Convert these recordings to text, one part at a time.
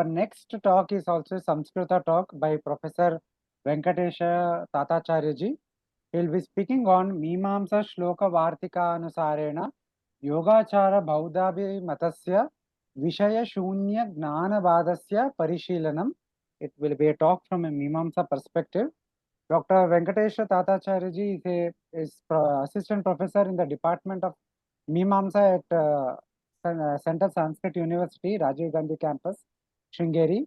Our next talk is also Samskrita talk by Professor Venkatesha Tatacharya ji. He will be speaking on Mimamsa Shloka Vartika Anusarena Yogachara Baudhabhi Matasya Vishaya Shunya Gnana Vadasya Parishilanam. It will be a talk from a Mimamsa perspective. Dr. Venkatesha Tatacharya ji is assistant professor in the Department of Mimamsa at Central Sanskrit University, Rajiv Gandhi campus, Sringeri.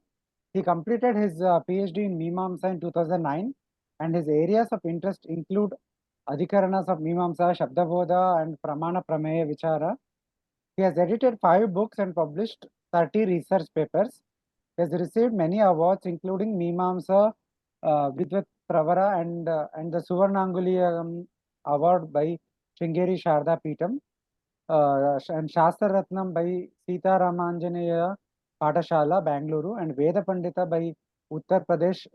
He completed his PhD in Mimamsa in 2009, and his areas of interest include Adhikaranas of Mimamsa, Shabdabodha, and Pramana Prameya Vichara. He has edited 5 books and published 30 research papers. He has received many awards, including Mimamsa, Vidvat Pravara, and the Suvarnanguli Award by Sringeri Sharda Peetam, and Shastra Ratnam by Sita Ramanjanaya Patashala, Bangalore, and Veda Pandita by Uttar Pradesh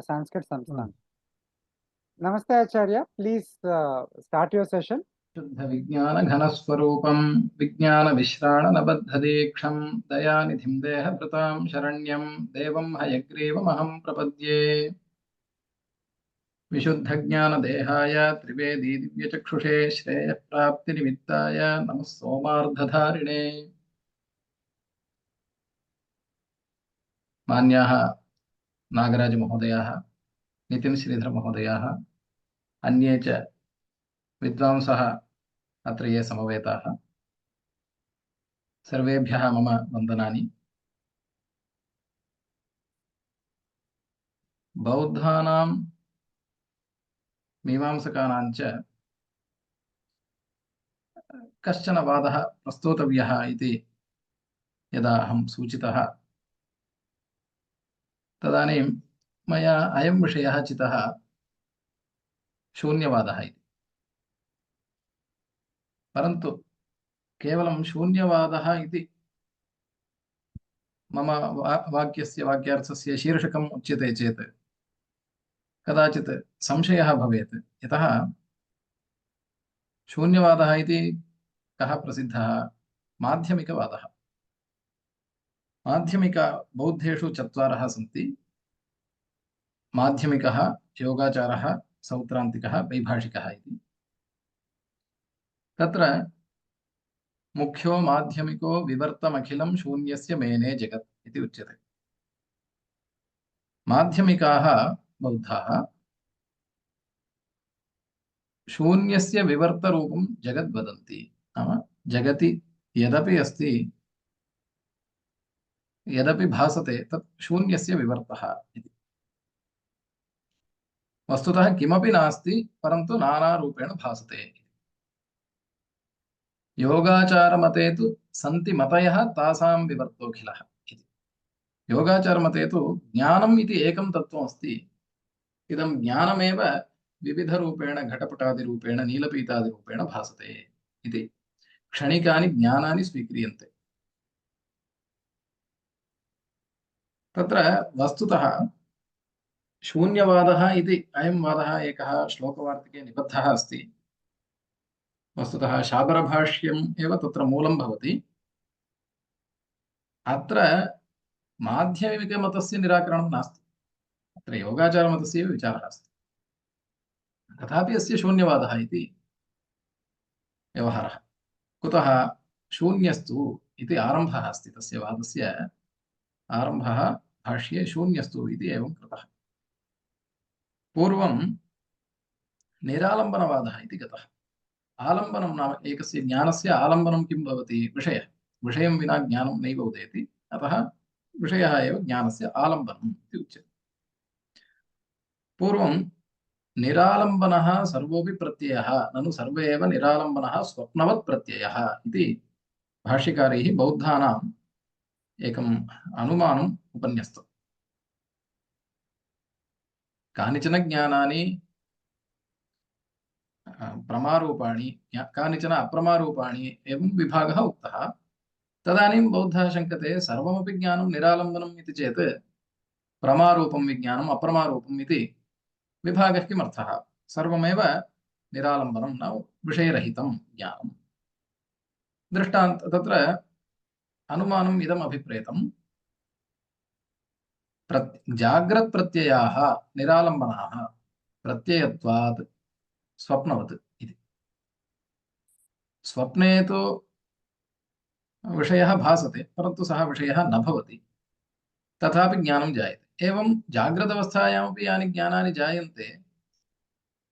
Sanskrit Samsthan. Namaste Acharya, please start your session. शुद्ध विज्ञान घनस्वरूपं विज्ञान विश्राण नबद्धदीक्षं दयानिधिं देहभृतां शरण्यं देवं हयग्रीवमहं प्रपद्ये विशुद्ध ज्ञान देहाय त्रिवेदी दिव्यचक्षुषे श्रेयः प्राप्तिनिमित्ताय नमः सोमार्धधारिणे मान्याः नागराज महोदयाः नितिन श्रीधर महोदयाः अन्ये च विद्वांसः अत्र ये समवेताः सर्वेभ्यः मम वन्दनानि। बौद्धानां मीमांसकानां च कश्चन वादः प्रस्तोतव्यः इति यदा अहं सूचितः तदानीं मया अयं विषयः चितः शून्यवादः इति। परन्तु केवलं शून्यवादः इति मम वाक्यस्य वाक्यार्थस्य शीर्षकम् उच्यते चेत् कदाचित् संशयः भवेत्। यतः शून्यवादः इति कः प्रसिद्धः? माध्यमिकवादः। माध्यमिकबौद्धेषु 4 सन्ति। माध्यमिकः, योगाचारः, सौत्रान्तिकः, वैभाषिकः इति। तत्र मुख्यो माध्यमिको विवर्तमखिलं शून्यस्य मेने जगत् इति उच्यते। माध्यमिकाः बौद्धाः शून्यस्य विवर्तरूपं जगद् वदन्ति। नाम जगति यदपि अस्ति, यदपि भासते तत् शून्यस्य विवर्तः इति। वस्तुतः किमपि नास्ति, परन्तु नानारूपेण भासते। योगाचारमते तु सन्ति मतयः तासां विवर्तोऽखिलः इति। योगाचारमते तु ज्ञानम् इति एकं तत्त्वमस्ति। इदं ज्ञानमेव विविधरूपेण घटपटादिरूपेण नीलपीतादिरूपेण भासते इति। क्षणिकानि ज्ञानानि स्वीक्रियन्ते। तत्र वस्तुतः शून्यवादः इति अयं वादः एकः श्लोकवार्तिके निबद्धः अस्ति। वस्तुतः शाबरभाष्यम् एव तत्र मूलं भवति। अत्र माध्यमिकमतस्य निराकरणं नास्ति, अत्र योगाचारमतस्य एव विचारः अस्ति। तथापि अस्य शून्यवादः इति व्यवहारः। कुतः? शून्यस्तु इति आरम्भः अस्ति। तस्य वादस्य आरम्भः भाष्ये शून्यस्तु इति एवं कृतः। पूर्वं निरालम्बनवादः इति गतः। आलम्बनं नाम एकस्य ज्ञानस्य आलम्बनं किं भवति? विषयः। विषयं विना ज्ञानं नैव उदेति। अतः विषयः एव ज्ञानस्य आलम्बनम् इति उच्यते। पूर्वं निरालम्बनः सर्वोऽपि प्रत्ययः ननु सर्वे एव निरालम्बनः स्वप्नवत् प्रत्ययः इति भाष्यकारैः बौद्धानाम् एकम् अनुमानम् उपन्यस्तम्। कानिचन ज्ञानानि प्रमारूपाणि, कानिचन अप्रमारूपाणि एवं विभागः उक्तः। तदानीं बौद्धः शङ्कते सर्वमपि ज्ञानं निरालम्बनम् इति चेत् प्रमारूपं विज्ञानम् अप्रमारूपम् इति विभागः किमर्थः? सर्वमेव निरालम्बनं न विषयरहितं ज्ञानं। दृष्टान्त तत्र अनुमानम् इदम् अभिप्रेतम्। जाग्रत् प्रत्ययाः निरालम्बनाः प्रत्ययत्वात् स्वप्नवत् इति। स्वप्ने तु विषयः भासते परन्तु सः विषयः न भवति, तथापि ज्ञानं जायते। एवं जाग्रदवस्थायामपि यानि ज्ञानानि जायन्ते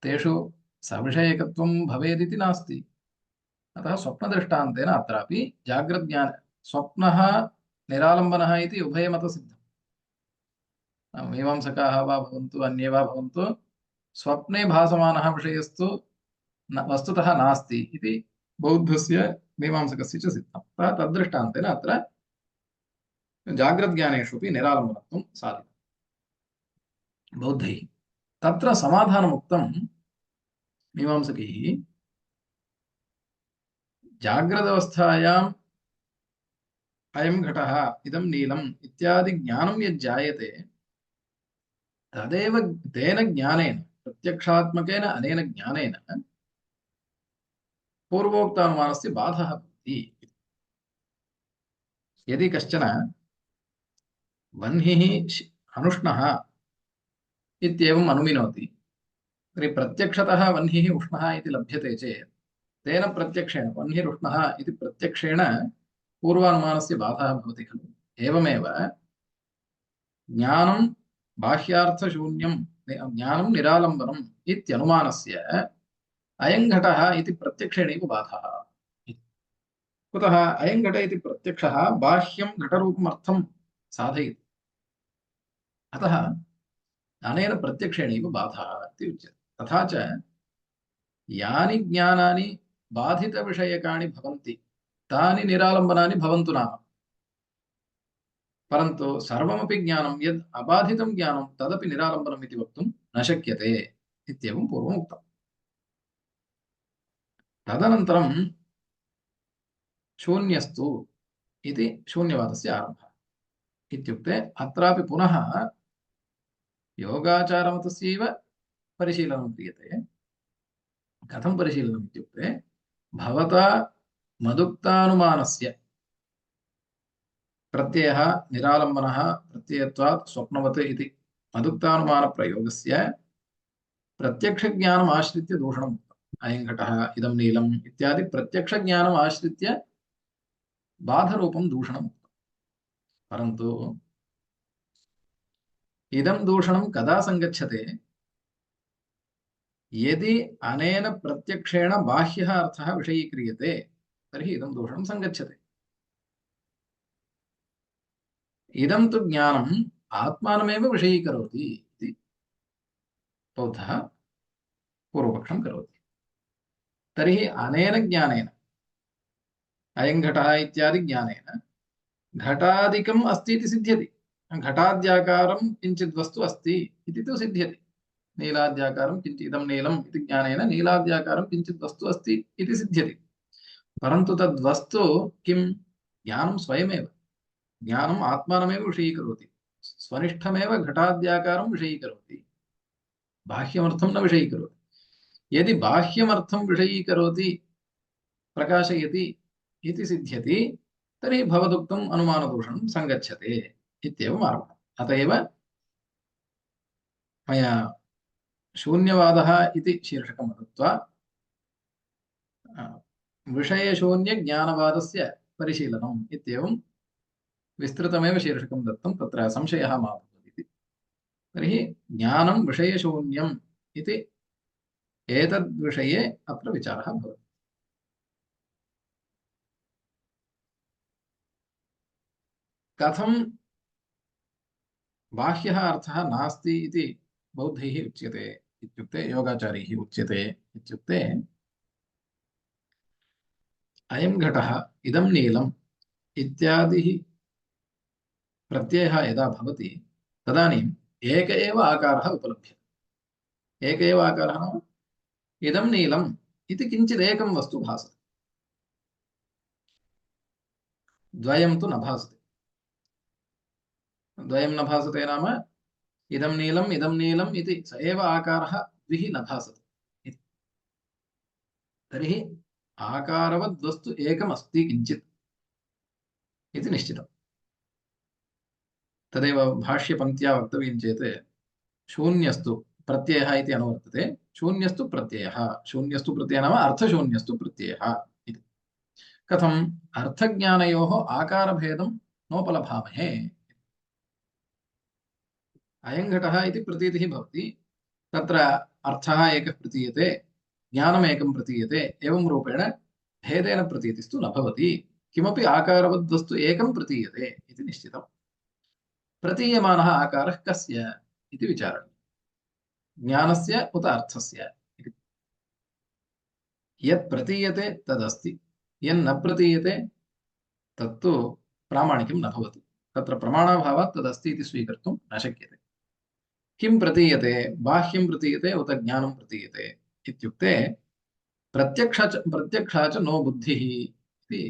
तेषु सविषयकत्वं भवेदिति नास्ति। अतः स्वप्नदृष्टान्तेन अत्रापि जाग्रज्ञान स्वप्नः निरालम्बनः इति उभयमतसिद्धम्। मीमांसकाः वा भवन्तु अन्ये वा भवन्तु, स्वप्ने भासमानः विषयस्तु वस्तुतः नास्ति इति बौद्धस्य मीमांसकस्य च सिद्धम्। अतः तद्दृष्टान्तेन अत्र जाग्रज्ञानेष्वपि निरालम्बनत्वं साधितं बौद्धैः। तत्र समाधानमुक्तं मीमांसकैः। जाग्रदवस्थायाम् अयं घटः इदं नीलम् इत्यादि ज्ञानं यज्जायते तदेव तेन ज्ञानेन प्रत्यक्षात्मकेन अनेन ज्ञानेन पूर्वोक्तानुमानस्य बाधः भवति। यदि कश्चन वह्निः अनुष्णः इत्येवम् अनुमिनोति तर्हि प्रत्यक्षतः वह्निः उष्णः इति लभ्यते चेत् तेन प्रत्यक्षेण वह्निरुष्णः इति प्रत्यक्षेण पूर्वानुमानस्य बाधः भवति खलु। एवमेव ज्ञानं बाह्यार्थशून्यं ज्ञानं निरालम्बनम् इत्यनुमानस्य अयं घटः इति प्रत्यक्षेणैव बाधः। कुतः अयं घट इति प्रत्यक्षः बाह्यं घटरूपमर्थं साधयति, अतः अनेन प्रत्यक्षेणैव बाधः इति उच्यते। तथा च यानि ज्ञानानि बाधितविषयकाणि भवन्ति तानि निरालम्बनानि भवन्तु नाम, परन्तु सर्वमपि ज्ञानं यद् अबाधितं ज्ञानं तदपि निरालम्बनम् इति वक्तुं न शक्यते इत्येवं पूर्वम् उक्तम्। तदनन्तरं शून्यस्तु इति शून्यवादस्य आरम्भः। इत्युक्ते अत्रापि पुनः योगाचारमतस्यैव परिशीलनं क्रियते। कथं परिशीलनम् इत्युक्ते भवता मदुक्तानुमानस्य प्रत्ययः निरालम्बनः प्रत्ययत्वात् स्वप्नवत् इति मदुक्तानुमानप्रयोगस्य प्रत्यक्षज्ञानम् आश्रित्य दूषणम् उक्तम्। अयं घटः इदं नीलम् इत्यादि प्रत्यक्षज्ञानम् आश्रित्य बाधरूपं दूषणम् उक्तम्। परन्तु इदं दूषणं कदा सङ्गच्छते? यदि अनेन प्रत्यक्षेण बाह्यः अर्थः विषयीक्रियते तर्हि इदं दूषणं सङ्गच्छते। इदं तु ज्ञानम् आत्मानमेव विषयीकरोति इति बौद्धः पूर्वपक्षं करोति। तर्हि अनेन ज्ञानेन अयं घटः इत्यादि ज्ञानेन घटादिकम् अस्ति इति सिद्ध्यति। घटाद्याकारं किञ्चित् वस्तु अस्ति इति तु सिद्ध्यति। नीलाद्याकारं किञ्चित् इदं नीलम् इति ज्ञानेन नीलाद्याकारं किञ्चित् वस्तु अस्ति इति सिद्ध्यति। परन्तु तद्वस्तु किं? ज्ञानं स्वयमेव। ज्ञानम् आत्मानमेव विषयीकरोति, स्वनिष्ठमेव घटाद्याकारं विषयीकरोति, बाह्यमर्थं न विषयीकरोति। यदि बाह्यमर्थं विषयीकरोति प्रकाशयति इति सिद्ध्यति तर्हि भवदुक्तम् अनुमानदूषणं सङ्गच्छते इत्येवम् आरम्भः। अत एव मया शून्यवादः इति शीर्षकं दत्त्वा विषयशून्यज्ञानवादस्य परिशीलनम् इत्येवं विस्तृतमेव शीर्षकं दत्तं। तत्र संशयः मा भवेत्। तर्हि ज्ञानं विषयशून्यम् इति एतद्विषये अत्र विचारः भवति। कथं बाह्यः अर्थः नास्ति इति बौद्धैः उच्यते इत्युक्ते योगाचार्यैः उच्यते इत्युक्ते अयं घटः इदं नीलम् इत्यादिः प्रत्ययः यदा भवति तदानीम् एक एव आकारः उपलभ्यते। एक एव आकारः नाम इदं नीलम् इति किञ्चिदेकं वस्तु भासते, द्वयं तु न भासते। द्वयं न भासते नाम इदं नीलम् इति स एव आकारः द्विः न भासते। तर्हि आकारवद्वस्तु एकमस्ति किञ्चित् इति निश्चितम्। तदेव भाष्यपङ्क्त्या वक्तव्यं चेत् शून्यस्तु प्रत्ययः इति अनुवर्तते। शून्यस्तु प्रत्ययः, शून्यस्तु प्रत्ययः नाम अर्थशून्यस्तु प्रत्ययः इति। कथम्? अर्थज्ञानयोः आकारभेदं नोपलभामहे। अयं घटः इति प्रतीतिः भवति, तत्र अर्थः एकः प्रतीयते, ज्ञानम् एकं प्रतीयते, एवं रूपेण भेदेन प्रतीतिस्तु न भवति। किमपि आकारवद्वस्तु एकं प्रतीयते इति निश्चितम्। प्रतीयमानः आकारः कस्य इति विचारणीयम्, ज्ञानस्य उत अर्थस्य इति। यत् प्रतीयते तदस्ति, यन्न प्रतीयते तत्तु प्रामाणिकं न भवति। तत्र प्रमाणाभावात् तदस्ति इति स्वीकर्तुं न शक्यते। किं प्रतीयते? बाह्यं प्रतीयते उत ज्ञानं प्रतीयते इत्युक्ते प्रत्यक्षा च नो बुद्धिः इति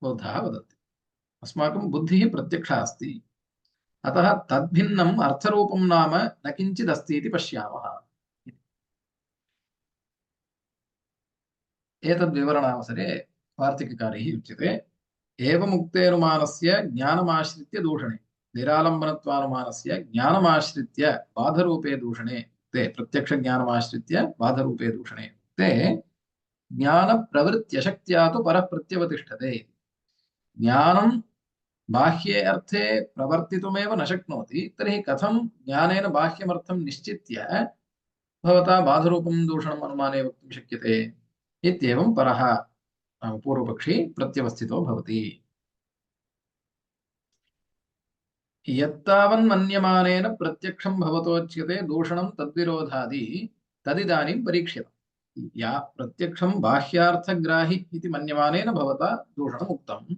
बौद्धाः वदन्ति। अस्माकं बुद्धिः प्रत्यक्षा अस्ति, अतः तद्भिन्नम् अर्थरूपं नाम न किञ्चिदस्ति इति पश्यामः। एतद्विवरणावसरे वार्तिककारैः उच्यते, एवमुक्तेनुमानस्य ज्ञानमाश्रित्य दूषणे, निरालम्बनत्वानुमानस्य ज्ञानमाश्रित्य बाधरूपे दूषणे ते, प्रत्यक्षज्ञानमाश्रित्य बाधरूपे दूषणे ते ज्ञानप्रवृत्त्यशक्त्या तु परः प्रत्यवतिष्ठते। ज्ञानं बाह्ये अर्थे प्रवर्तितुमेव न शक्नोति, तर्हि कथं ज्ञानेन बाह्यमर्थं निश्चित्य भवता बाधरूपं दूषणम् अनुमाने वक्तुं शक्यते इत्येवं परः पूर्वपक्षी प्रत्यवस्थितो भवति। यत्तावन्मन्यमानेन प्रत्यक्षं भवतोच्यते दूषणं तद्विरोधादि तदिदानीं परीक्ष्यताम्। या प्रत्यक्षं बाह्यार्थग्राहि इति मन्यमानेन भवता दूषणम् उक्तं,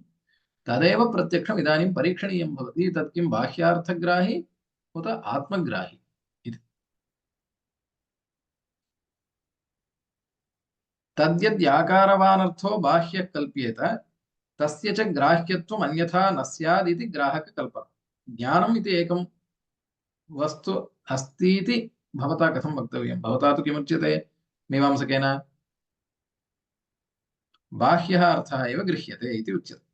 तदेव प्रत्यक्षम् इदानीं परीक्षणीयं भवति। तत् किं बाह्यार्थग्राहि उत आत्मग्राहि इति। तद्यद्याकारवानर्थो बाह्यः कल्प्येत तस्य च ग्राह्यत्वम् अन्यथा न स्यात् इति ग्राहककल्पना। ज्ञानम् इति एकं वस्तु अस्ति इति भवता कथं वक्तव्यं? भवता तु किमुच्यते मीमांसकेन? बाह्यः अर्थः एव गृह्यते इति उच्यते।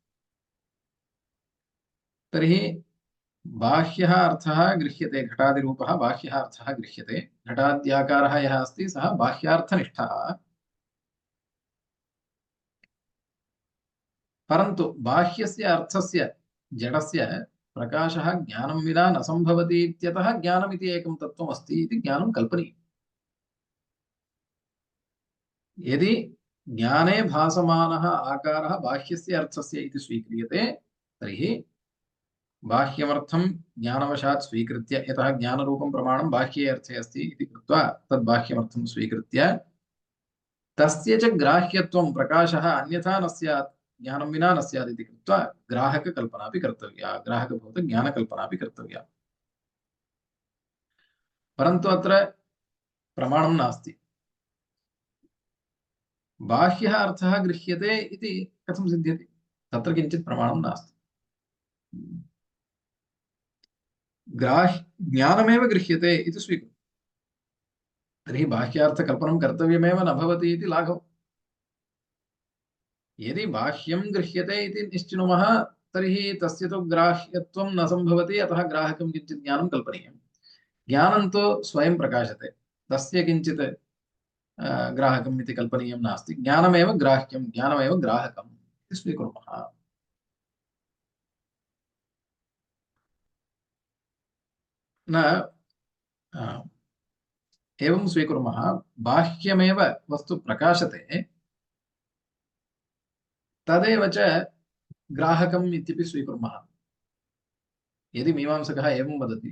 तर्हि बाह्यः अर्थः गृह्यते, घटादिरूपः बाह्यः अर्थः गृह्यते, घटाद्याकारः यः अस्ति सः बाह्यार्थनिष्ठः। परन्तु बाह्यस्य अर्थस्य जडस्य प्रकाशः ज्ञानं विना न सम्भवति इत्यतः ज्ञानमिति एकं तत्त्वम् अस्ति इति ज्ञानं कल्पनीयम्। यदि ज्ञाने भासमानः आकारः बाह्यस्य अर्थस्य इति स्वीक्रियते, तर्हि बाह्यमर्थं ज्ञानवशात् स्वीकृत्य, यतः ज्ञानरूपं प्रमाणं बाह्ये अर्थे अस्ति इति कृत्वा तद् बाह्यमर्थं स्वीकृत्य तस्य च ग्राह्यत्वं प्रकाशः अन्यथा न स्यात्, ज्ञानं विना न स्यात् इति कृत्वा ग्राहककल्पनापि कर्तव्या, ग्राहकभूतज्ञानकल्पनापि कर्तव्या। परन्तु अत्र प्रमाणं नास्ति। बाह्यः अर्थः गृह्यते इति कथं सिद्ध्यति? तत्र किञ्चित् प्रमाणं नास्ति। ज्ञानमेव गृह्यते इति स्वीकृतं, तर्हि बाह्यार्थकल्पनं कर्तव्यमेव न भवति इति लाघवम्। यदि बाह्यं गृह्यते इति निश्चिनुमः, तर्हि तस्य तु ग्राह्यत्वं न सम्भवति, अतः ग्राहकं किञ्चित् ज्ञानं कल्पनीयम्। ज्ञानं तु स्वयं प्रकाशते, तस्य किञ्चित् ग्राहकम् इति कल्पनीयं नास्ति। ज्ञानमेव ग्राह्यं, ज्ञानमेव ग्राहकम् इति स्वीकुर्मः। न एवं स्वीकुर्मः, बाह्यमेव वस्तु प्रकाशते, तदेव च ग्राहकम् इत्यपि स्वीकुर्मः। यदि मीमांसकः एवं वदति,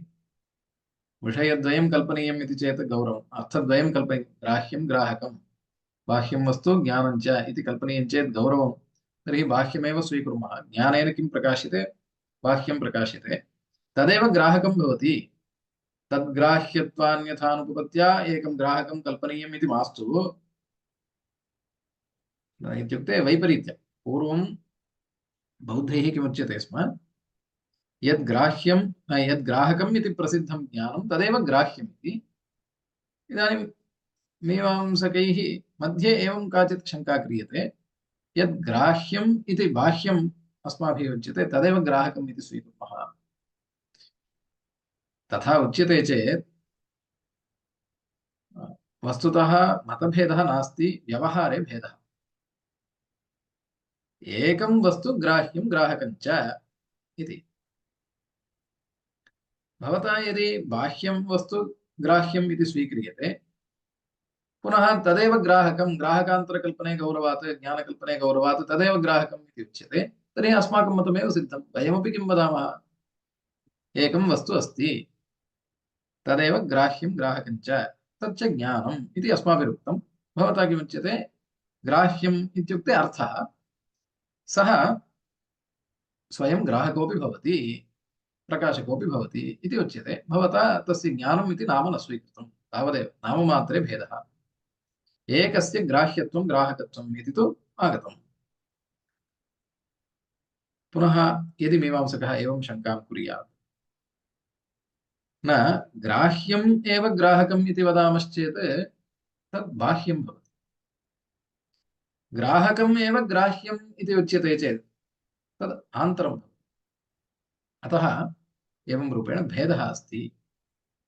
विषयद्वयं कल्पनीयम् इति चेत् गौरवम्, अर्थद्वयं कल्पनीयं, ग्राह्यं ग्राहकं, बाह्यं वस्तु ज्ञानं च इति कल्पनीयं चेत् गौरवं, तर्हि बाह्यमेव स्वीकुर्मः। ज्ञानेन किं प्रकाश्यते? बाह्यं प्रकाश्यते, तदेव ग्राहकं भवति। तद्ग्राह्यत्वान्यथानुपपत्या एकं ग्राहकं कल्पनीयम् इति मास्तु। इत्युक्ते वैपरीत्यं। पूर्वं बौद्धैः किमुच्यते स्म, यद्ग्राहकम् इति प्रसिद्धं ज्ञानं तदेव ग्राह्यम् इति। इदानीं मीमांसकैः मध्ये एवं काचित् शङ्का क्रियते, यद्ग्राह्यम् इति बाह्यम् अस्माभिः उच्यते, तदेव ग्राहकम् इति स्वीकुर्मः। तथा उच्यते चेत् वस्तुतः मतभेदः नास्ति, व्यवहारे भेदः। एकं वस्तु ग्राह्यं ग्राहकं च इति। भवता यदि बाह्यं वस्तु ग्राह्यम् इति स्वीक्रियते, पुनः तदेव ग्राहकं, ग्राहकान्तरकल्पने गौरवात् ज्ञानकल्पने गौरवात् तदेव ग्राहकम् इति उच्यते, तर्हि अस्माकं मतमेव सिद्धं। वयमपि किं वदामः? एकं वस्तु अस्ति, तदेव ग्राह्यं ग्राहकं च, तच्च ज्ञानम् इति अस्माभिरुक्तं। भवता किमुच्यते? ग्राह्यम् इत्युक्ते अर्थः, सः स्वयं ग्राहकोऽपि भवति, प्रकाशकोऽपि भवति इति उच्यते। भवता तस्य ज्ञानम् इति नाम न स्वीकृतं, तावदेव, नाममात्रे भेदः। एकस्य ग्राह्यत्वं ग्राहकत्वम् इति तु आगतम्। पुनः यदि मीमांसकः एवं शङ्कां कुर्यात्, न ग्राह्यम् एव ग्राहकम् इति वदामश्चेत् तद् बाह्यं भवति। ग्राहकम् एव ग्राह्यम् इति उच्यते चेत् तद् आन्तरं भवति। अतः एवं रूपेण भेदः अस्ति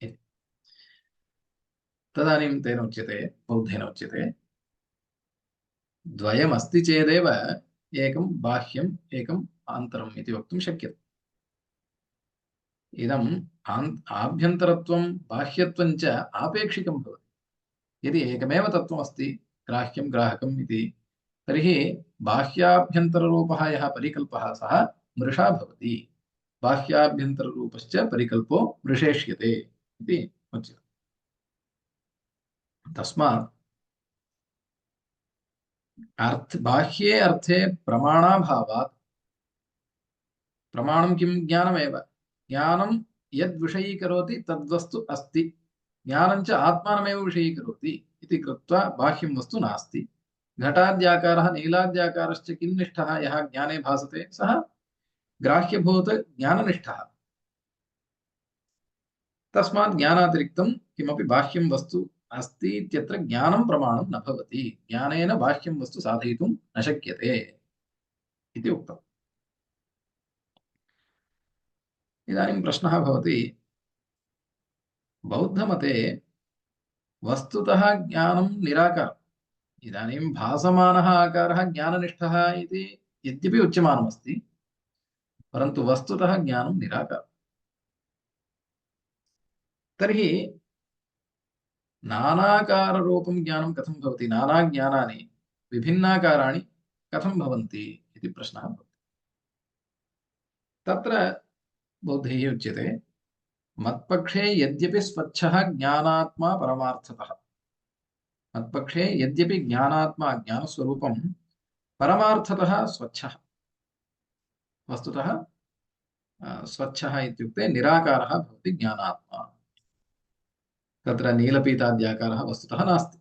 इति। तदानीं तेन उच्यते, बौद्धेन उच्यते, द्वयमस्ति चेदेव एकं बाह्यम् एकम् आन्तरम् इति वक्तुं शक्यते। इदम् आभ्यन्तरत्वं बाह्यत्वं च आपेक्षिकं भवति। यदि एकमेव तत्त्वमस्ति ग्राह्यं ग्राहकम् इति, तर्हि बाह्याभ्यन्तररूपः यः परिकल्पः सः मृषा भवति। बाह्याभ्यन्तररूपश्च परिकल्पो मृषेष्यते इति उच्यते। तस्मात् बाह्ये अर्थे प्रमाणाभावात्, प्रमाणं किं? ज्ञानमेव। ज्ञानं यद् विषयीकरोति तद्वस्तु अस्ति, ज्ञानं च आत्मानमेव विषयीकरोति इति कृत्वा बाह्यं वस्तु नास्ति। घटाद्याकारः नीलाद्याकारश्च किन्निष्ठः यः ज्ञाने भासते सः ग्राह्यभूत ज्ञाननिष्ठः। तस्मात् ज्ञानातिरिक्तं किमपि बाह्यं वस्तु अस्ति इत्यत्र ज्ञानं प्रमाणं न भवति। ज्ञानेन बाह्यं वस्तु साधयितुं न शक्यते इति उक्तम्। इदानीं प्रश्नः भवति, बौद्धमते वस्तुतः ज्ञानं निराकारम्। इदानीं भासमानः आकारः ज्ञाननिष्ठः इति यद्यपि उच्यमानमस्ति, परन्तु वस्तुतः ज्ञानं निराकारम्। तर्हि नानाकाररूपं ज्ञानं कथं भवति? नानाज्ञानानि विभिन्नाकाराणि कथं भवन्ति इति प्रश्नः भवति। तत्र बौद्धैः उच्यते, मत्पक्षे यद्यपि स्वच्छः ज्ञानात्मा परमार्थतः, मत्पक्षे यद्यपि ज्ञानात्मा ज्ञानस्वरूपं परमार्थतः स्वच्छः, वस्तुतः स्वच्छः इत्युक्ते निराकारः भवति ज्ञानात्मा। तत्र नीलपीताद्याकारः वस्तुतः नास्ति।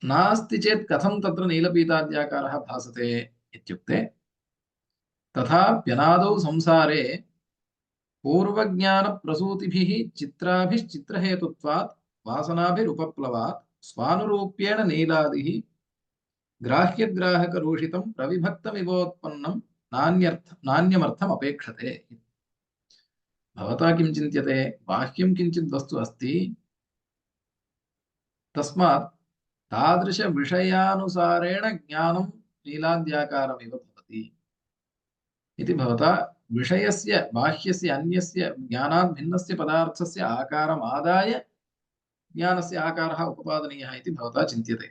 नास्ति चेत् कथं तत्र नीलपीताद्याकारः भासते इत्युक्ते, तथाप्यनादौ संसारे पूर्वज्ञानप्रसूतिभिः चित्राभिश्चित्रहेतुत्वात् वासनाभिरुपप्लवात् स्वानुरूप्येण नीलादिः ग्राह्यग्राहकरूषितं प्रविभक्तमिवोत्पन्नं नान्यमर्थमपेक्षते। भवता किं चिन्त्यते? बाह्यं किञ्चित् वस्तु अस्ति, तस्मात् तादृशविषयानुसारेण ज्ञानं नीलाद्याकारमिव भवति इति भवता विषयस्य बाह्यस्य अन्यस्य ज्ञानात् भिन्नस्य पदार्थस्य आकारम् आदाय ज्ञानस्य आकारः उपपादनीयः इति भवता चिन्त्यते।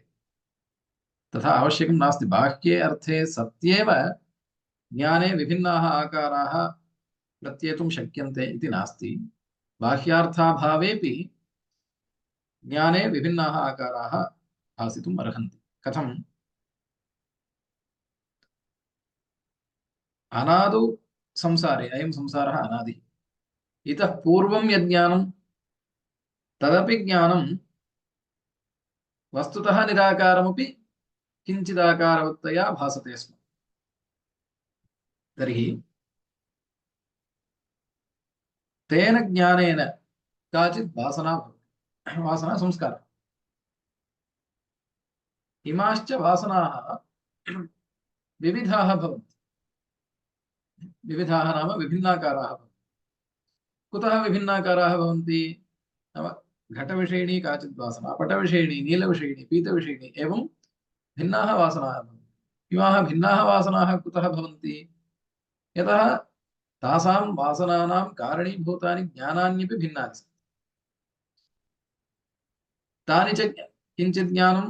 तथा आवश्यकं नास्ति। बाह्ये अर्थे सत्येव ज्ञाने विभिन्नाः आकाराः प्रत्येतुं शक्यन्ते इति नास्ति। बाह्यार्थाभावेपि ज्ञाने विभिन्नाः आकाराः भासितुम् अर्हन्ति। कथम्? अनादौ संसारे, अयं संसारः अनादिः, इतः पूर्वं यज्ञानं तदपि ज्ञानं वस्तुतः निराकारमपि किञ्चिदाकारवत्तया भासते स्म। तर्हि तेन ज्ञानेन काचित् वासना भवति, वासना संस्कारः। इमाश्च वासनाः विविधाः भवन्ति। विविधाः नाम विभिन्नाकाराः भवन्ति। कुतः विभिन्नाकाराः भवन्ति? नाम घटविषयिणी काचित् वासना, पटविषयिणी, नीलविषयिणी, पीतविषयिणी एवं भिन्नाः वासनाः भवन्ति। इमाः भिन्नाः वासनाः कुतः भवन्ति? यतः तासां वासनानां कारणीभूतानि ज्ञानान्यपि भिन्नानि सन्ति। तानि च किञ्चित् ज्ञानं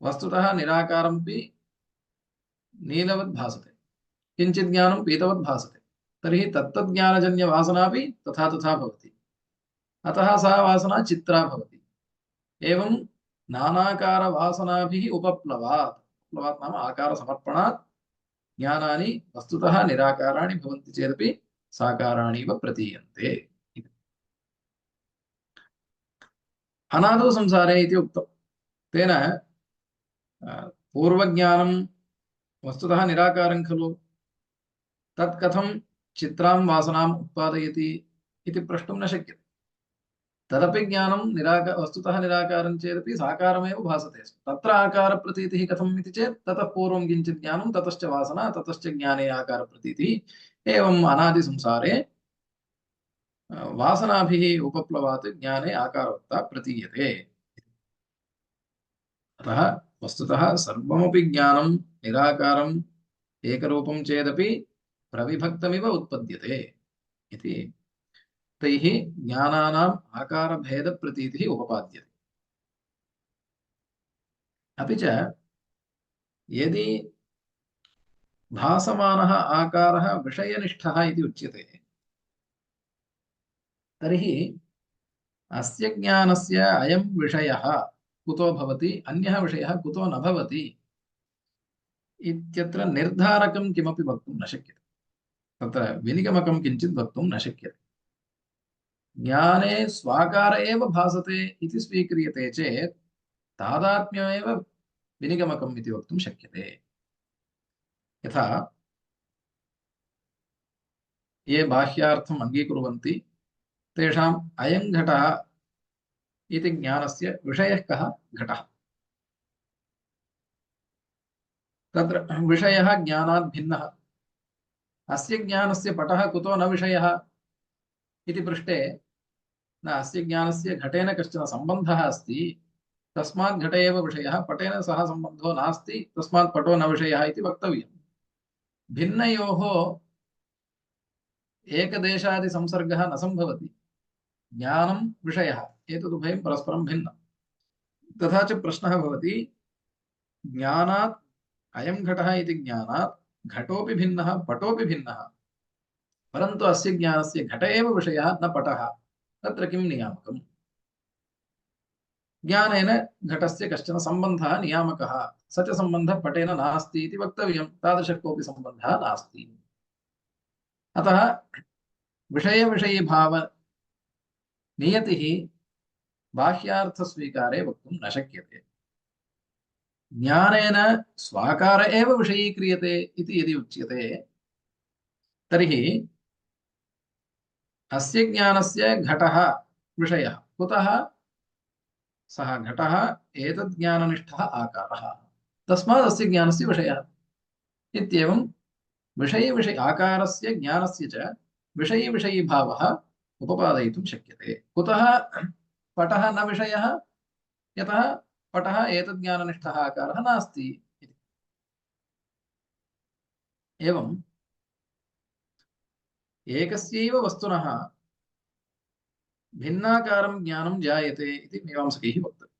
वस्तुतः निराकारमपि नीलवद् भासते, किञ्चित् ज्ञानं पीतवद् भासते, तर्हि तत्तज्ज्ञानजन्यवासनापि तथा तथा भवति। अतः सा वासना चित्रा भवति। एवं नानाकारवासनाभिः उपप्लवात्, उपप्लवात् नाम आकारसमर्पणात् ज्ञानानि वस्तुतः निराकाराणि भवन्ति चेदपि साकाराणीव प्रतीयन्ते। अनादौ संसारे इति उक्तं। तेन पूर्वज्ञानं वस्तुतः निराकारं खलु, तत् कथं चित्रां वासनाम् उत्पादयति इति प्रष्टुं न शक्यते। तदपि ज्ञानं वस्तुतः निराकारं चेदपि साकारमेव भासते स्म। तत्र आकारप्रतीतिः कथम् इति चेत् ततः पूर्वं किञ्चित् ज्ञानं, ततश्च वासना, ततश्च ज्ञाने आकारप्रतीतिः। एवम् अनादिसंसारे वासनाभिः उपप्लवात् ज्ञाने आकारवत्ता प्रतीयते। अतः वस्तुतः सर्वमपि ज्ञानं निराकारम् एकरूपं चेदपि प्रविभक्तमिव उत्पद्यते इति तैः ज्ञानानाम् आकारभेदप्रतीतिः उपपाद्यते। अपि च यदि भासमानः आकारः विषयनिष्ठः इति उच्यते, तर्हि अस्य ज्ञानस्य अयं विषयः कुतो भवति, अन्यः विषयः कुतो न भवति इत्यत्र निर्धारकं किमपि वक्तुं न शक्यते। तत्र विनिगमकं किञ्चित् वक्तुं न शक्यते। ज्ञाने स्वाकार एव भासते इति स्वीक्रियते चेत् तादात्म्यमेव विनिगमकम् इति वक्तुं शक्यते। यथा ये बाह्यार्थम् अङ्गीकुर्वन्ति तेषाम् अयं घटः इति ज्ञानस्य विषयः कः? घटः। तत्र विषयः ज्ञानात् भिन्नः। अस्य ज्ञानस्य पटः कुतो न विषयः इति पृष्टे न अस्य ज्ञानस्य घटेन कश्चन सम्बन्धः अस्ति, तस्मात् घटे एव विषयः, पटेन सह सम्बन्धो नास्ति, तस्मात् पटो न विषयः इति वक्तव्यम्। भिन्नयोः एकदेशादिसंसर्गः न सम्भवति। ज्ञानं विषयः, एतदुभयं परस्परं भिन्नं। तथा च प्रश्नः भवति, ज्ञानात् अयं घटः इति ज्ञानात् घटोपि भिन्नः, पटोपि भिन्नः, परन्तु अस्य ज्ञानस्य घट एव विषयः न पटः, तत्र किं नियामकम्? ज्ञानेन घटस्य कश्चन सम्बन्धः नियामकः, स च सम्बन्धः पटेन नास्ति इति वक्तव्यं। तादृशः कोऽपि सम्बन्धः नास्ति। अतः विषयविषयीभाव नियतिः बाह्यार्थस्वीकारे वक्तुं न शक्यते। ज्ञानेन स्वाकार एव विषयीक्रियते इति यदि उच्यते, तर्हि अस्य ज्ञानस्य घटः विषयः कुतः? सः घटः एतज्ज्ञाननिष्ठः आकारः, तस्मात् अस्य ज्ञानस्य विषयः इत्येवं विषयविषय आकारस्य ज्ञानस्य च विषयविषयीभावः उपपादयितुं शक्यते। कुतः पटः न विषयः? यतः पटः एतज्ज्ञाननिष्ठः आकारः नास्ति इति। एवम् एकस्यैव वस्तुनः भिन्नाकारं ज्ञानं जायते इति मीमांसकैः वक्तव्यम्।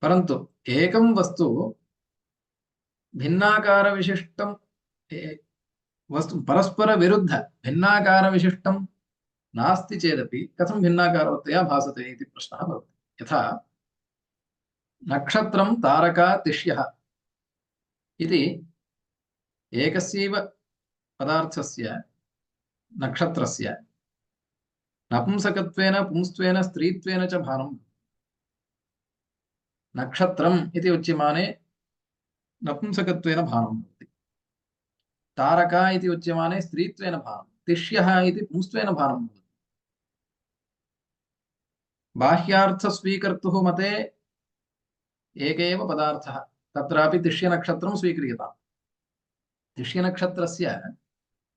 परन्तु एकं वस्तु भिन्नाकारविशिष्टं वस्तु परस्परविरुद्ध भिन्नाकारविशिष्टं नास्ति चेदपि कथं भिन्नाकारवत्तया भासते इति प्रश्नः भवति। यथा नक्षत्रं तारका तिष्यः इति एकस्यैव पदार्थस्य नक्षत्रस्य नपुंसकत्वेन पुंस्त्वेन स्त्रीत्वेन च भानं। नक्षत्रम् इति उच्यमाने नपुंसकत्वेन भानं भवति, तारका इति उच्यमाने स्त्रीत्वेन भानं, तिष्यः इति पुंस्त्वेन भानं भवति। बाह्यार्थस्वीकर्तुः मते एक एव पदार्थः, तत्रापि तिष्यनक्षत्रं स्वीक्रियताम्। तिष्यनक्षत्रस्य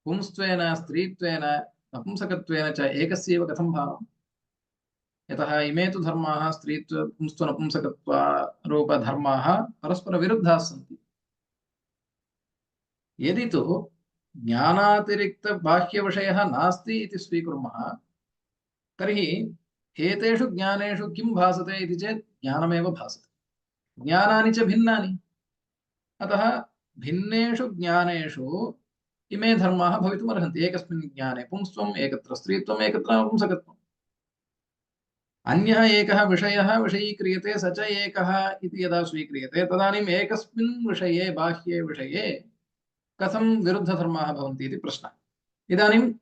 पुंस्त्वेन स्त्रीत्वेन नपुंसकत्वेन च एकस्यैव कथं भावम्? यतः इमे तु धर्माः स्त्रीत्व पुंस्त्व नपुंसकत्वारूपधर्माः परस्परविरुद्धाः सन्ति। यदि तु ज्ञानातिरिक्तबाह्यविषयः नास्ति इति स्वीकुर्मः तर्हि एतेषु ज्ञानेषु किं भासते इति चेत् ज्ञानमेव भासते। ज्ञानानि च भिन्नानि, अतः भिन्नेषु ज्ञानेषु इमे धर्माः भवितुमर्हन्ति। एकस्मिन् ज्ञाने पुंस्त्वम्, एकत्र स्त्रीत्वम्, एकत्र नपुंसकत्वम्। अन्यः एकः विषयः विषयीक्रियते स च एकः इति यदा स्वीक्रियते तदानीम् एकस्मिन् विषये बाह्ये विषये कथं विरुद्धधर्माः भवन्ति इति प्रश्नः। इदानीं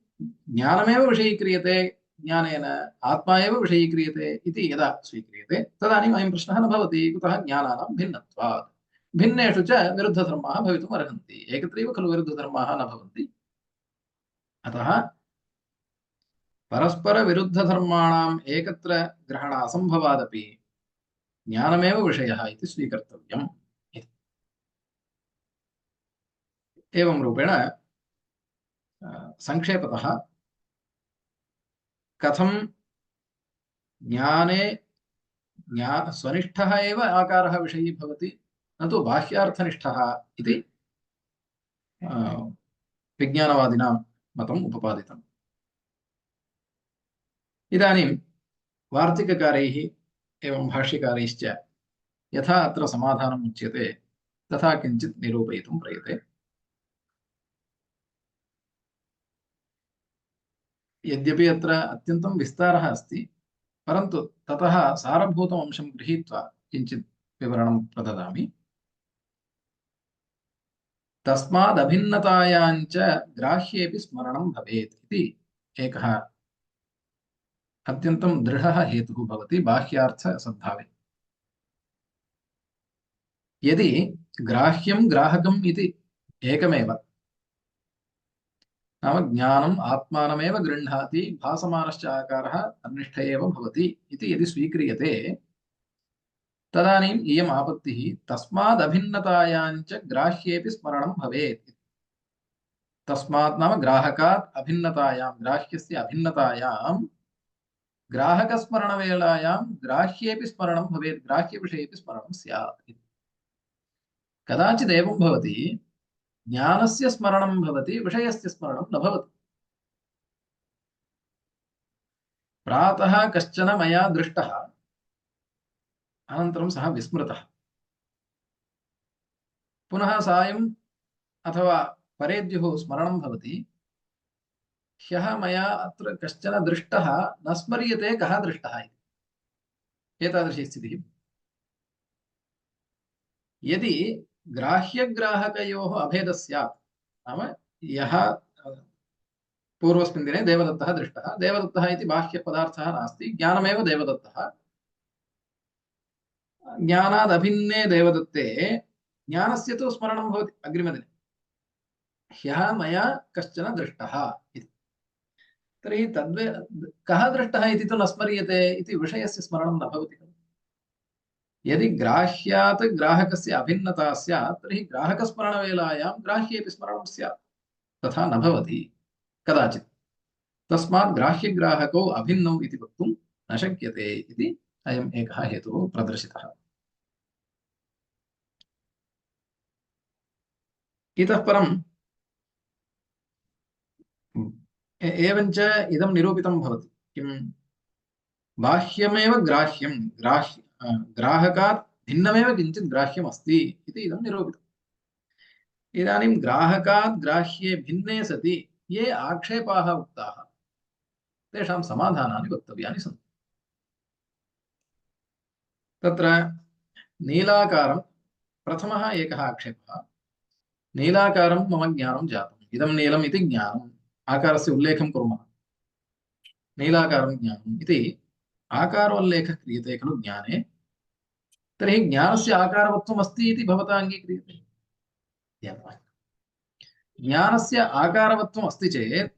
ज्ञानमेव विषयीक्रियते, ज्ञानेन आत्मा एव विषयीक्रियते इति यदा स्वीक्रियते तदानीम् अयं प्रश्नः न भवति। कुतः? ज्ञानानां भिन्नत्वात्। भिन्नेषु च विरुद्धधर्माः भवितुम् अर्हन्ति, एकत्रैव खलु विरुद्धधर्माः न भवन्ति। अतः परस्परविरुद्धधर्माणाम् एकत्र ग्रहणासम्भवादपि ज्ञानमेव विषयः इति स्वीकर्तव्यम्। एवं रूपेण संक्षेपतः कथं ज्ञाने स्वनिष्ठः एव आकारः विषयी भवति, न तु बाह्यार्थनिष्ठः इति विज्ञानवादिनां मतम् उपपादितम्। इदानीं वार्तिककारैः एवं भाष्यकारैश्च यथा अत्र समाधानम् उच्यते तथा किञ्चित् निरूपयितुं प्रयते। यद्यपि अत्र अत्यन्तं विस्तारः अस्ति, परन्तु ततः सारभूतम् अंशं गृहीत्वा किञ्चित् विवरणं प्रददामि। तस्मादभिन्नतायाञ्च ग्राह्येऽपि स्मरणं भवेत् इति एकः अत्यन्तं दृढः हेतुः भवति बाह्यार्थसद्भावे। यदि ग्राह्यं ग्राहकम् इति एकमेव, नाम ज्ञानम् आत्मानमेव गृह्णाति, भासमानश्च आकारः तन्निष्ठ एव भवति इति यदि स्वीक्रियते तदानीम् इयम् आपत्तिः तस्मादभिन्नतायाञ्च ग्राह्येऽपि स्मरणं भवेत्। तस्मात् नाम ग्राहकात् अभिन्नतायां, ग्राह्यस्य अभिन्नतायां ग्राहकस्मरणवेलायां ग्राह्येऽपि स्मरणं भवेत्, ग्राह्यविषयेऽपि स्मरणं स्यात्। कदाचिदेवं भवति, ज्ञानस्य स्मरणं भवति, विषयस्य स्मरणं न भवति। प्रातः कश्चन मया दृष्टः, अनन्तरं सः विस्मृतः। पुनः सायं अथवा परेद्युः स्मरणं भवति, ह्यः मया अत्र कश्चन दृष्टः, न स्मर्यते कः दृष्टः इति। एतादृशी स्थितिः। यदि ग्राह्यग्राहकयोः अभेदः स्यात्, नाम यः पूर्वस्मिन् दिने देवदत्तः दृष्टः, देवदत्तः इति बाह्यपदार्थः नास्ति, ज्ञानमेव देवदत्तः, ज्ञानादभिन्ने देवदत्ते ज्ञानस्य तु स्मरणं भवति अग्रिमदिने, ह्यः मया कश्चन दृष्टः इति। तर्हि कः दृष्टः इति तु न स्मर्यते इति विषयस्य स्मरणं न भवति खलु। यदि ग्राह्यात् ग्राहकस्य अभिन्नता स्यात् तर्हि ग्राहकस्मरणवेलायां ग्राह्येऽपि स्मरणं स्यात्, तथा न भवति कदाचित्। तस्मात् ग्राह्यग्राहकौ अभिन्नौ इति वक्तुं न शक्यते इति अयम् एकः हेतुः प्रदर्शितः। इतः परम् एवञ्च इदं निरूपितं भवति, किं बाह्यमेव ग्राह्यं, ग्राहकात् भिन्नमेव किञ्चित् ग्राह्यम् अस्ति इति इदं निरूपितम्। इदानीं ग्राहकात् ग्राह्ये भिन्ने सति ये आक्षेपाः उक्ताः तेषां समाधानानि वक्तव्यानि सन्ति। तत्र नीलाकारं प्रथमः एकः आक्षेपः, नीलाकारं मम ज्ञानं जातम्, इदं नीलम् इति ज्ञानम्, आकारस्य उल्लेखं कुर्मः, नीलाकारं ज्ञानम् इति आकारोल्लेखः क्रियते खलु ज्ञाने, तर्हि ज्ञानस्य आकारवत्वम् अस्ति इति भवता अङ्गीक्रियते? ज्ञानस्य आकारवत्वम् अस्ति चेत्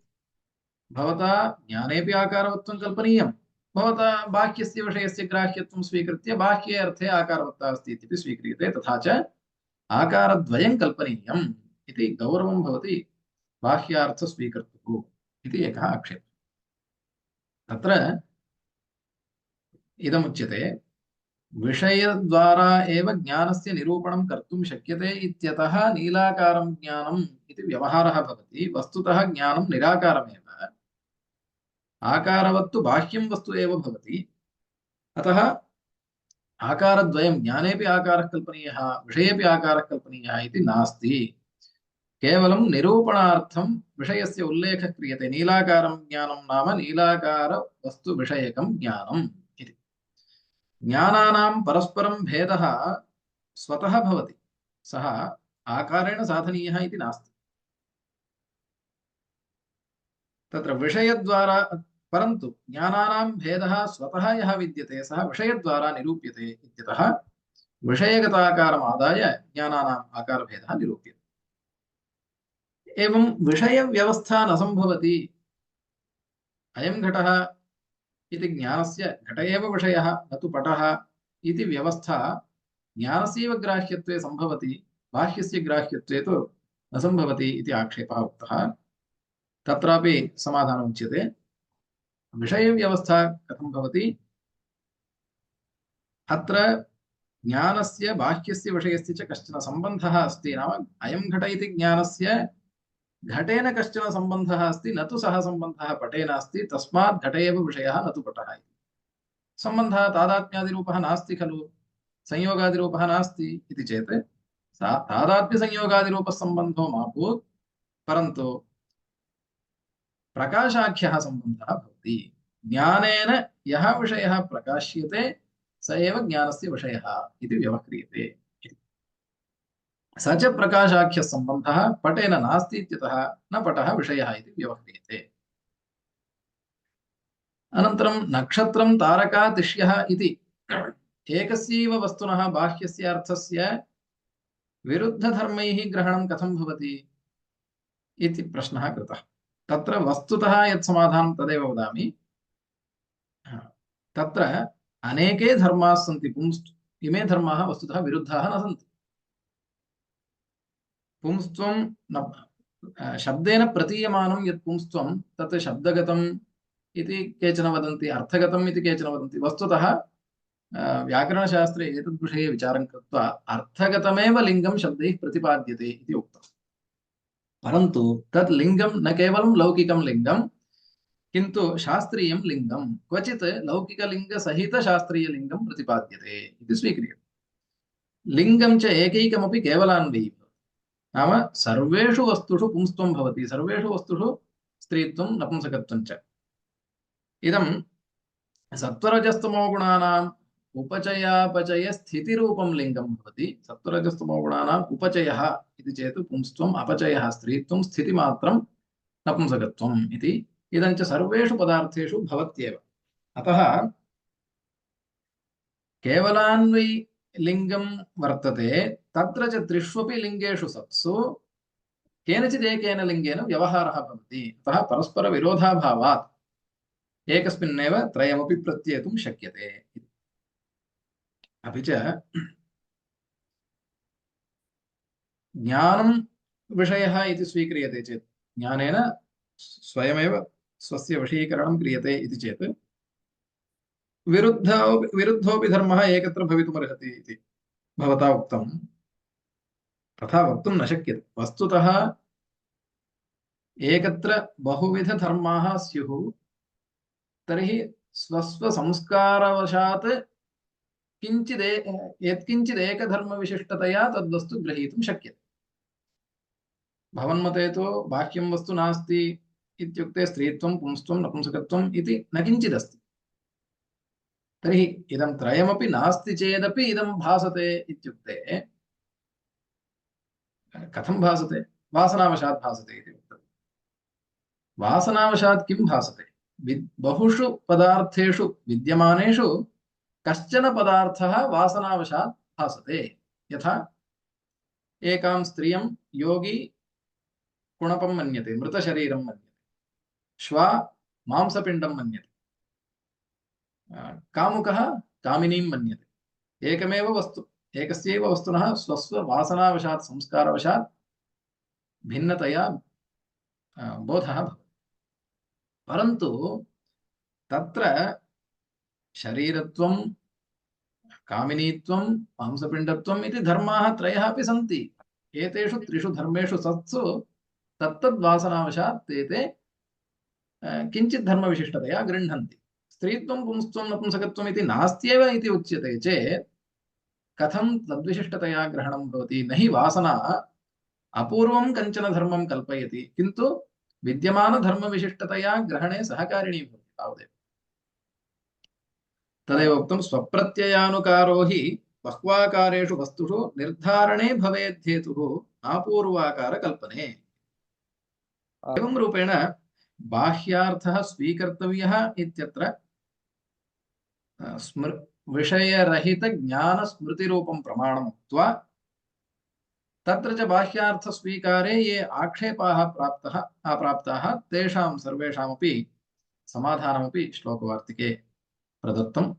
भवता ज्ञानेपि आकारवत्वं कल्पनीयं, भवता बाह्यस्य विषयस्य ग्राह्यत्वं स्वीकृत्य बाह्ये अर्थे आकारवत्ता अस्ति इति स्वीक्रियते, तथा च आकारद्वयं कल्पनीयम् इति गौरवं भवति बाह्यार्थस्वीकर्तुः इति एकः आक्षेपः। तत्र इदमुच्यते विषयद्वारा एव ज्ञानस्य निरूपणं कर्तुं शक्यते इत्यतः नीलाकारं ज्ञानम् इति व्यवहारः भवति। वस्तुतः ज्ञानं निराकारमेव, आकारवत्तु बाह्यं वस्तु एव भवति। अतः आकारद्वयं, ज्ञानेपि आकारः कल्पनीयः विषयेपि आकारः कल्पनीयः इति नास्ति। केवलं निरूपणार्थं विषयस्य उल्लेखः क्रियते। नीलाकारं ज्ञानं नाम नीलाकारवस्तुविषयकं ज्ञानम् इति। ज्ञानानां परस्परं भेदः स्वतः भवति, सः आकारेण साधनीयः इति नास्ति। तत्र विषयद्वारा, परन्तु ज्ञानानां भेदः स्वतः यः विद्यते सः विषयद्वारा निरूप्यते इत्यतः विषयगताकारम् आदाय ज्ञानानाम् आकारभेदः निरूप्यते। एवं विषयव्यवस्था न सम्भवति। अयं घटः इति ज्ञानस्य घट एव विषयः न तु पटः इति व्यवस्था ज्ञानस्यैव ग्राह्यत्वे सम्भवति, बाह्यस्य ग्राह्यत्वे तु न सम्भवति इति आक्षेपः उक्तः। तत्रापि समाधानम् उच्यते। विषयव्यवस्था कथं भवति? अत्र ज्ञानस्य बाह्यस्य विषयस्य च कश्चन सम्बन्धः अस्ति। नाम अयं घट इति ज्ञानस्य घटेन कश्चन सम्बन्धः अस्ति, न तु सः सम्बन्धः पटेन अस्ति। तस्मात् घट एव विषयः न तु पटः इति सम्बन्धः। तादात्म्यादिरूपः नास्ति खलु, संयोगादिरूपः नास्ति इति चेत् तादात्म्यसंयोगादिरूपः सम्बन्धो मा भूत्, परन्तु प्रकाशाख्यः सम्बन्धः भवति। ज्ञानेन यः विषयः प्रकाश्यते स एव ज्ञानस्य विषयः इति व्यवह्रियते। स च प्रकाशाख्यः सम्बन्धः पटेन नास्ति इत्यतः न पटः विषयः इति व्यवह्रियते। अनन्तरं नक्षत्रं तारका तिष्यः इति एकस्यैव वस्तुनः बाह्यस्य अर्थस्य विरुद्धधर्मैः ग्रहणं कथं भवति इति प्रश्नः कृतः। तत्र वस्तुतः यत् समाधानं तदेव वदामि। तत्र अनेके धर्माः सन्ति। इमे धर्माः वस्तुतः विरुद्धाः न सन्ति। पुंस्त्वं शब्देन प्रतीयमानं यत् पुंस्त्वं तत् शब्दगतम् इति केचन वदन्ति, अर्थगतम् इति केचन वदन्ति। वस्तुतः व्याकरणशास्त्रे एतद्विषये विचारं कृत्वा अर्थगतमेव लिङ्गं शब्दैः प्रतिपाद्यते इति उक्तम्। परन्तु तत् लिङ्गं न केवलं लौकिकं लिङ्गं, किन्तु शास्त्रीयं लिङ्गं। क्वचित् लौकिकलिङ्गसहितशास्त्रीयलिङ्गं प्रतिपाद्यते इति स्वीक्रियते। लिङ्गं च एकैकमपि केवलान्वयी भवति। नाम सर्वेषु वस्तुषु पुंस्त्वं भवति, सर्वेषु वस्तुषु स्त्रीत्वं नपुंसकत्वं च। इदं सत्त्वरजस्तमोगुणानाम् उपचयापचयस्थितिरूपं लिङ्गं भवति। सत्त्वरजस्तमोगुणानाम् उपचयः इति चेत् पुंस्त्वम्, अपचयः स्त्रीत्वं, स्थितिमात्रं नपुंसकत्वम् इति। इदं च सर्वेषु पदार्थेषु भवत्येव। अतः केवलान्वयी लिङ्गं वर्तते। तत्र च त्रिष्वपि लिङ्गेषु सत्सु केनचिदेकेन लिङ्गेन व्यवहारः भवति। अतः परस्परविरोधाभावात् एकस्मिन्नेव त्रयमपि प्रत्येतुं शक्यते। अपि च ज्ञानं विषयः इति स्वीक्रियते चेत्, ज्ञानेन स्वयमेव स्वस्य वशीकरणं क्रियते इति चेत् विरुद्धोऽपि धर्मः एकत्र भवितुमर्हति इति भवता उक्तं। तथा वक्तुं न शक्यते। वस्तुतः एकत्र बहुविधधर्माः स्युः, तर्हि स्वस्वसंस्कारवशात् यत्किञ्चिदेकधर्मविशिष्टतया तद्वस्तु ग्रहीतुं शक्यते। भवन्मते तु बाह्यं वस्तु नास्ति इत्युक्ते स्त्रीत्वं, पुंस्त्वं, नपुंसकत्वम् इति न किञ्चिदस्ति। तर्हि इदं त्रयमपि नास्ति चेदपि इदं भासते इत्युक्ते कथं भासते? वासनावशात् भासते इति उक्तम्। वासनावशात् किं भासते? बहुषु पदार्थेषु विद्यमानेषु कश्चन पदार्थः वासनावशात् भासते। यथा एकां स्त्रियं योगी कुणपं मन्यते, मृतशरीरं मन्यते, श्वा मांसपिण्डं मन्यते, कामुकः कामिनीं मन्यते। एकमेव वस्तु, एकस्यैव वस्तुनः स्वस्व वासनावशात्, संस्कारवशात् भिन्नतया बोधः भवति। परन्तु तत्र शरीरत्वं, कामिनीत्वं, मांसपिण्डत्वम् इति धर्माः त्रयः अपि सन्ति। एतेषु त्रिषु धर्मेषु सत्सु तत्तद्वासनावशात् ते किञ्चित् धर्मविशिष्टतया गृह्णन्ति। स्त्रीत्वं, पुंस्त्वं, नपुंसकत्वम् इति नास्त्येव इति उच्यते चेत् कथं तद्विशिष्टतया ग्रहणं भवति? न हि वासना अपूर्वं कञ्चन धर्मं कल्पयति, किन्तु विद्यमानधर्मविशिष्टतया ग्रहणे सहकारिणी भवति तावदेव। तदेव उक्तं स्वप्रत्ययानुकारो हि बह्वाकारेषु वस्तुषु निर्धारणे भवेद्धेतुः आपूर्वाकारकल्पने। एवं रूपेण बाह्यार्थः स्वीकर्तव्यः इत्यत्र विषयरहितज्ञानस्मृतिरूपं प्रमाणम् उक्त्वा तत्र च बाह्यार्थस्वीकारे ये आक्षेपाः प्राप्ताः तेषां सर्वेषामपि समाधानमपि श्लोकवार्तिके प्रदत्तम्।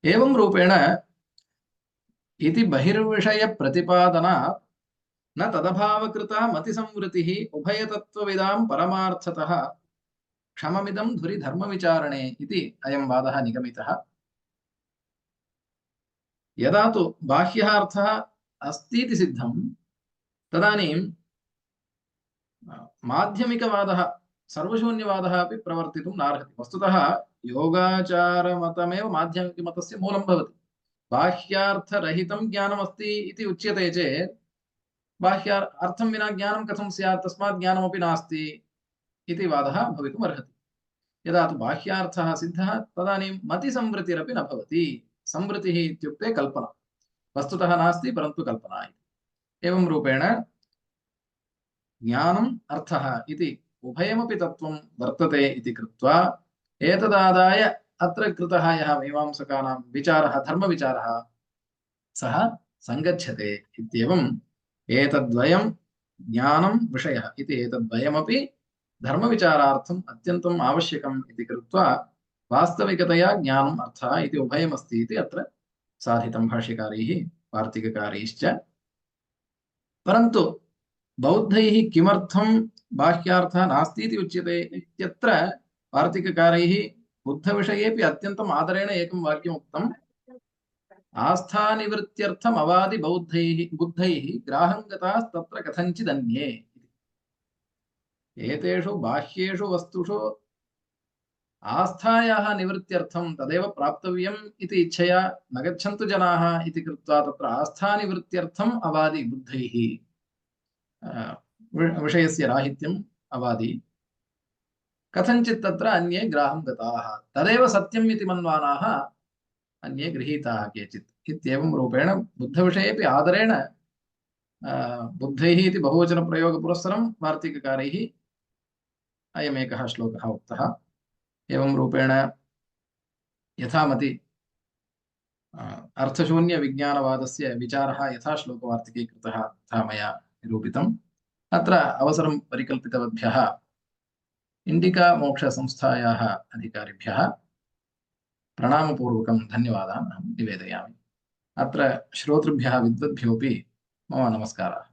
एवं रूपेण इति बहिर्विषयप्रतिपादनात् न तदभावकृता मतिसंवृतिः उभयतत्त्वविदां परमार्थतः क्षममिदं धुरि धर्मविचारणे इति अयं वादः निगमितः। यदा तु बाह्यः अर्थः अस्ति इति सिद्धं तदानीं माध्यमिकवादः, सर्वशून्यवादः अपि प्रवर्तितुं नार्हति। वस्तुतः योगाचारमतमेव माध्यमिकमतस्य मूलं भवति। बाह्यार्थरहितं ज्ञानमस्ति इति उच्यते चेत् बाह्यार्थं विना ज्ञानं कथं स्यात्? तस्मात् ज्ञानमपि नास्ति इति वादः भवितुम् अर्हति। यदा तु बाह्यार्थः सिद्धः तदानीं मतिसंवृतिरपि न भवति। संवृतिः इत्युक्ते कल्पना, वस्तुतः नास्ति परन्तु कल्पना इति। एवं रूपेण ज्ञानम् अर्थः इति उभयमपि तत्त्वं वर्तते इति कृत्वा एतदादाय अत्र कृतः यः मीमांसकानां विचारः, धर्मविचारः, सः सङ्गच्छते इत्येवं एतद्वयं ज्ञानं विषयः इति एतद्वयमपि धर्मविचारार्थम् अत्यन्तम् आवश्यकम् इति कृत्वा वास्तविकतया ज्ञानम् अर्थः इति उभयमस्ति इति अत्र साधितं भाष्यकारैः वार्तिककारैश्च। परन्तु बौद्धैः किमर्थं बाह्यार्थः नास्ति इति उच्यते इत्यत्र वार्तिककारैः बुद्धविषयेपि अत्यन्तम् आदरेण एकं वाक्यम् उक्तम्। आस्थानिवृत्त्यर्थम् अवादि बुद्धैः ग्राहं गतास्तत्र कथञ्चिदन्ये। एतेषु बाह्येषु वस्तुषु आस्थायाः निवृत्त्यर्थं तदेव प्राप्तव्यम् इति इच्छया न गच्छन्तु जनाः इति कृत्वा तत्र आस्थानिवृत्त्यर्थम् अवादि बुद्धैः विषयस्य राहित्यम् अवादि। कथञ्चित् तत्र अन्ये ग्राहं गताः, तदेव सत्यम् इति मन्वानाः अन्ये गृहीताः केचित् इत्येवं रूपेण बुद्धविषयेपि आदरेण बुद्धैः इति बहुवचनप्रयोगपुरस्सरं वार्तिककारैः अयमेकः श्लोकः उक्तः। एवं रूपेण यथामति अर्थशून्यविज्ञानवादस्य विचारः यथा श्लोकवार्तिके कृतः तथा मया निरूपितम्। अत्र अवसरं परिकल्पितवद्भ्यः इण्डिका मोक्षसंस्थायाः अधिकारिभ्यः प्रणामपूर्वकं धन्यवादान् अहं निवेदयामि। अत्र श्रोतृभ्यः विद्वद्भ्योऽपि मम नमस्काराः।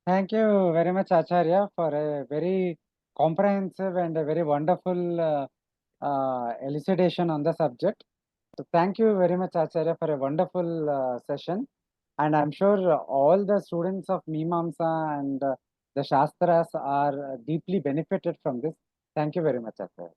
Thank you very much, Acharya, for a very comprehensive and a very wonderful elucidation on the subject. So thank you very much, Acharya, for a wonderful session. And I'm sure all the students of Mimamsa and the Shastras are deeply benefited from this. Thank you very much, Acharya.